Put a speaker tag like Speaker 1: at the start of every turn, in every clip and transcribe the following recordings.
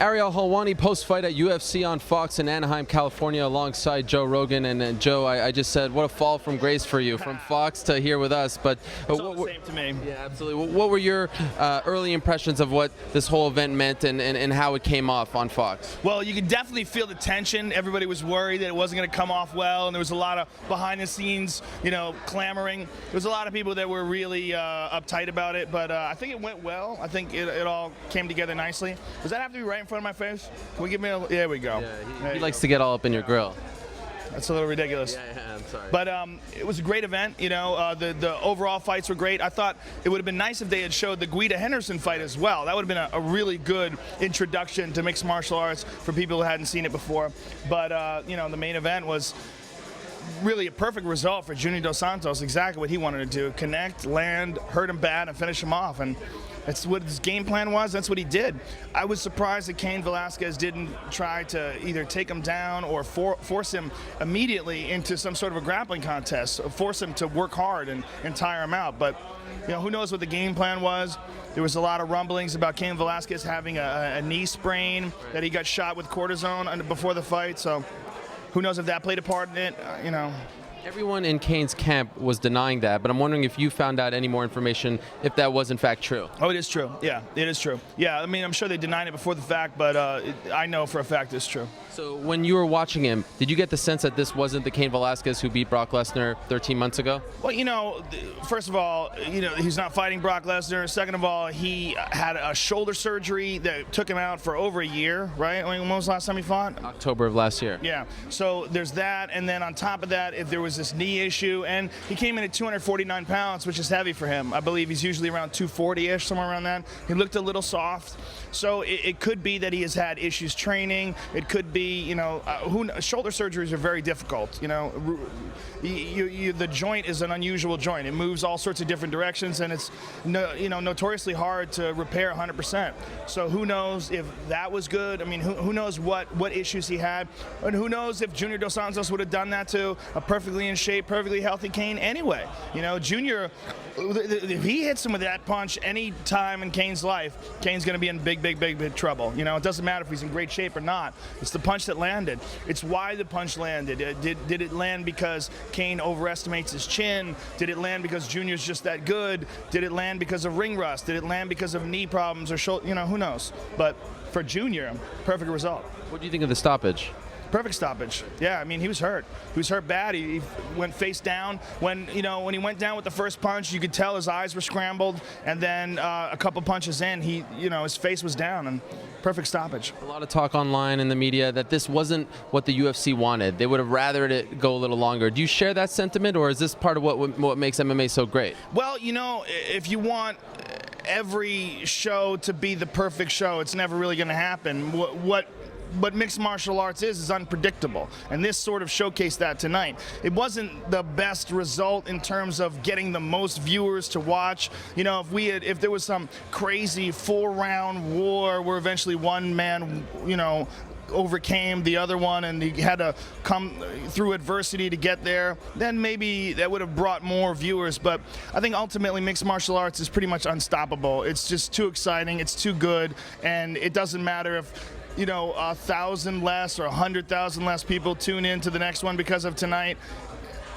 Speaker 1: Ariel Helwani post-fight at UFC on Fox in Anaheim, California, alongside Joe Rogan. And Joe, I just said, what a fall from grace for you, from Fox to here with us. But
Speaker 2: it's all the same to me.
Speaker 1: Yeah, absolutely. What were your early impressions of what this whole event meant and how it came off on Fox?
Speaker 2: Well, you could definitely feel the tension. Everybody was worried that it wasn't going to come off well, and there was a lot of behind-the-scenes, clamoring. There was a lot of people that were really uptight about it, but I think it went well. I think it all came together nicely. Does that have to be right in front of my face? Can we give me a... There we go.
Speaker 1: Yeah, he likes to get all up in your grill.
Speaker 2: That's a little ridiculous.
Speaker 1: Yeah, I'm sorry.
Speaker 2: But it was a great event. The overall fights were great. I thought it would have been nice if they had showed the Guida Henderson fight as well. That would have been a really good introduction to mixed martial arts for people who hadn't seen it before. But, the main event was really a perfect result for Junior Dos Santos, exactly what he wanted to do. Connect, land, hurt him bad, and finish him off. And that's what his game plan was. That's what he did. I was surprised that Cain Velasquez didn't try to either take him down or force him immediately into some sort of a grappling contest, force him to work hard and tire him out. But who knows what the game plan was. There was a lot of rumblings about Cain Velasquez having a knee sprain, that he got shot with cortisone before the fight. So who knows if that played a part in it,
Speaker 1: Everyone in Cain's camp was denying that, but I'm wondering if you found out any more information if that was in fact true.
Speaker 2: Oh, it is true. Yeah, it is true. Yeah, I mean, I'm sure they denied it before the fact, but I know for a fact it's true.
Speaker 1: So when you were watching him, did you get the sense that this wasn't the Cain Velasquez who beat Brock Lesnar 13 months ago?
Speaker 2: Well, first of all, he's not fighting Brock Lesnar. Second of all, he had a shoulder surgery that took him out for over a year, right? I mean, when was the last time he fought?
Speaker 1: October of last year.
Speaker 2: Yeah, so there's that, and then on top of that, if there was this knee issue, and he came in at 249 pounds, which is heavy for him. I believe he's usually around 240-ish, somewhere around that. He looked a little soft, so it could be that he has had issues training. It could be, shoulder surgeries are very difficult. The joint is an unusual joint. It moves all sorts of different directions, and it's notoriously hard to repair 100%. So who knows if that was good? I mean, who knows what issues he had, and who knows if Junior Dos Santos would have done that to a perfectly in shape, perfectly healthy Cain anyway. Junior, if he hits him with that punch any time in Cain's life, Cain's going to be in big trouble. It doesn't matter if he's in great shape or not. It's the punch that landed. It's why the punch landed. Did it land because Cain overestimates his chin? Did it land because Junior's just that good? Did it land because of ring rust? Did it land because of knee problems or shoulder? Who knows? But for Junior, perfect result.
Speaker 1: What do you think of the stoppage?
Speaker 2: Perfect stoppage. Yeah, I mean, he was hurt. He was hurt bad. He went face down. When he went down with the first punch, you could tell his eyes were scrambled. And then a couple punches in, his face was down. And perfect stoppage.
Speaker 1: A lot of talk online in the media that this wasn't what the UFC wanted. They would have rathered it go a little longer. Do you share that sentiment, or is this part of what makes MMA so great?
Speaker 2: Well, if you want every show to be the perfect show, it's never really going to happen. What mixed martial arts is unpredictable, and this sort of showcased that tonight. It wasn't the best result in terms of getting the most viewers to watch. If there was some crazy 4-round war where eventually one man, overcame the other one and he had to come through adversity to get there, then maybe that would have brought more viewers. But I think ultimately mixed martial arts is pretty much unstoppable. It's just too exciting, it's too good, and it doesn't matter if 1,000 less or 100,000 less people tune in to the next one because of tonight.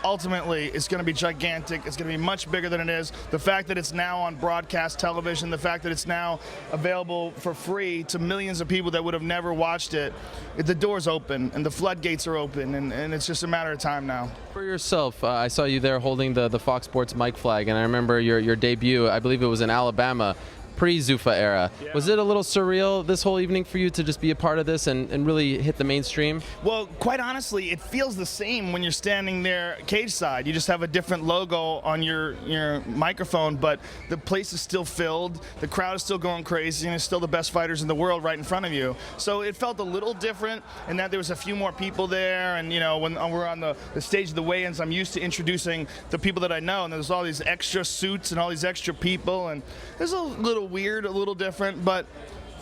Speaker 2: Ultimately, it's going to be gigantic. It's going to be much bigger than it is. The fact that it's now on broadcast television, the fact that it's now available for free to millions of people that would have never watched it, the door's open and the floodgates are open, and it's just a matter of time now.
Speaker 1: For yourself, I saw you there holding the Fox Sports mic flag, and I remember your debut, I believe it was in Alabama, pre-Zuffa era. Yeah. Was it a little surreal this whole evening for you to just be a part of this and really hit the mainstream?
Speaker 2: Well, quite honestly, it feels the same when you're standing there cage side. You just have a different logo on your microphone, but the place is still filled, the crowd is still going crazy, and it's still the best fighters in the world right in front of you. So it felt a little different in that there was a few more people there, and when we're on the stage of the weigh-ins, I'm used to introducing the people that I know, and there's all these extra suits and all these extra people, and there's a little weird, a little different, but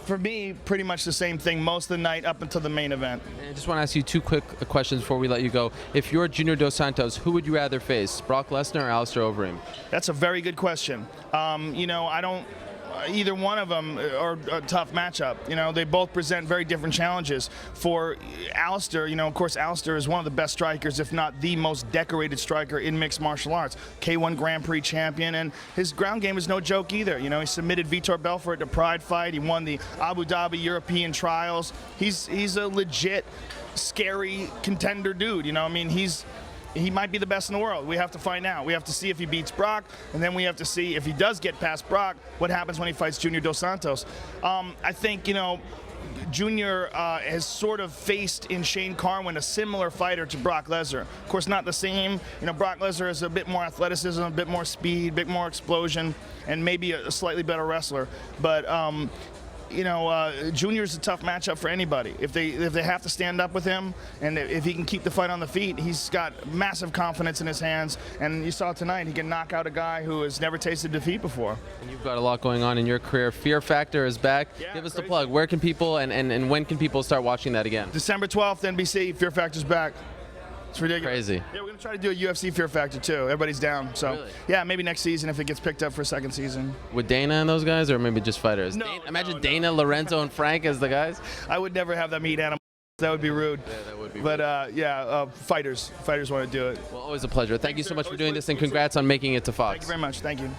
Speaker 2: for me, pretty much the same thing most of the night up until the main event.
Speaker 1: And I just want to ask you two quick questions before we let you go. If you're Junior Dos Santos, who would you rather face, Brock Lesnar or Alistair Overeem?
Speaker 2: That's a very good question. I don't either one of them are a tough matchup. You know, they both present very different challenges. For Alistair, you know, of course, Alistair is one of the best strikers, if not the most decorated striker in mixed martial arts. K1 Grand Prix champion, and his ground game is no joke either. You know, he submitted Vitor Belfort at a Pride fight. He won the Abu Dhabi European trials. He's a legit, scary contender dude. You know, I mean, he might be the best in the world. We have to find out. We have to see if he beats Brock, and then we have to see if he does get past Brock, what happens when he fights Junior Dos Santos. I think, you know, Junior has sort of faced in Shane Carwin a similar fighter to Brock Lesnar. Of course, not the same. You know, Brock Lesnar has a bit more athleticism, a bit more speed, a bit more explosion, and maybe a slightly better wrestler. But you know, Junior's a tough matchup for anybody. If they have to stand up with him, and if he can keep the fight on the feet, he's got massive confidence in his hands. And you saw tonight, he can knock out a guy who has never tasted defeat before.
Speaker 1: And you've got a lot going on in your career. Fear Factor is back.
Speaker 2: Yeah,
Speaker 1: Give us
Speaker 2: crazy.
Speaker 1: the plug. Where can people and when can people start watching that again?
Speaker 2: December 12th, NBC, Fear Factor's back. It's ridiculous.
Speaker 1: Crazy.
Speaker 2: Yeah, we're going to try to do a UFC Fear Factor too. Everybody's down. So,
Speaker 1: Really?
Speaker 2: yeah, maybe next season if it gets picked up for a second season.
Speaker 1: With Dana and those guys, or maybe just fighters?
Speaker 2: No,
Speaker 1: Imagine
Speaker 2: no.
Speaker 1: Dana, Lorenzo, and Frank as the guys.
Speaker 2: I would never have them eat animals. That would be rude.
Speaker 1: Yeah, that would be
Speaker 2: But fighters want to do it.
Speaker 1: Well, always a pleasure. Thank you so
Speaker 2: sir.
Speaker 1: much for
Speaker 2: Always
Speaker 1: doing
Speaker 2: pleasure.
Speaker 1: this, and congrats on making it to Fox.
Speaker 2: Thank you very much. Thank you.